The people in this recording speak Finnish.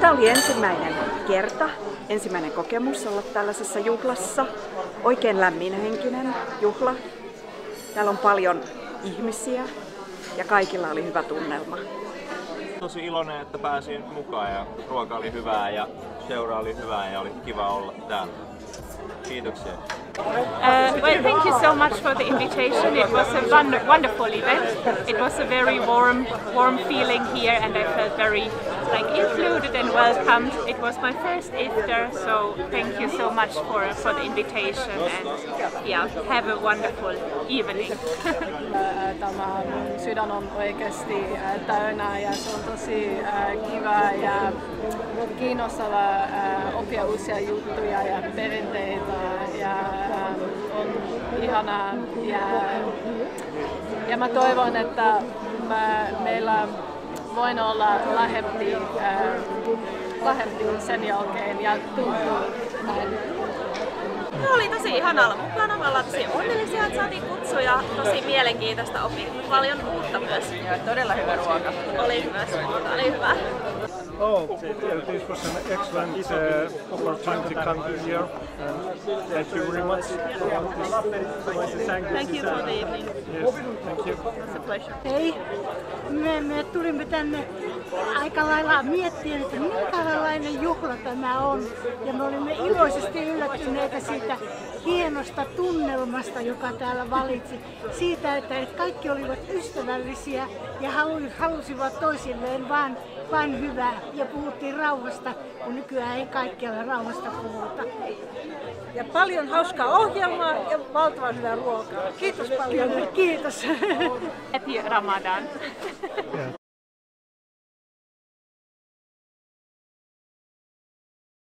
Tämä oli ensimmäinen kerta, ensimmäinen kokemus olla tällaisessa juhlassa. Oikein lämminhenkinen juhla. Täällä on paljon ihmisiä ja kaikilla oli hyvä tunnelma. Tosi iloinen, että pääsin mukaan ja ruoka oli hyvää ja seura oli hyvää ja oli kiva olla täällä. Kiitoksia. Well, thank you so much for the invitation. It was a wonderful event. It was a very warm feeling here, and I felt very included and welcomed. It was my first iftar, so thank you so much for the invitation, and yeah, have a wonderful evening. Tämä mun sydän on oikeasti täynnä ja se on tosi kiva ja kiinnostavaa oppia uusia juttuja ja perinteitä ja on ihanaa ja mä toivon, että meillä voin olla lähempi sen jälkeen ja tuntuu näin. Oli tosi ihanaa olla mukana. Me ollaan tosi onnellisia, että saatiin kutsuja ja tosi mielenkiintoista, opin paljon uutta myös. Ja todella hyvä ruoka. Oli myös, oli hyvä. This was an excellent opportunity to come here. Thank you very much. Thank you for the evening. Yes, thank you. It's a pleasure. Hei, me tulimme tänne aika lailla miettien, että minkälainen juhla tämä on. Ja me olimme iloisesti yllättyneitä siitä hienosta tunnelmasta, joka täällä valitsi. Siitä, että kaikki olivat ystävällisiä ja halusivat toisilleen vain hyvää. Ja puhuttiin rauhasta, kun nykyään ei kaikkialla rauhasta puhuta. Ja paljon hauskaa ohjelmaa ja valtavan hyvää ruokaa. Kiitos paljon. Kiitos. Happy Ramadan.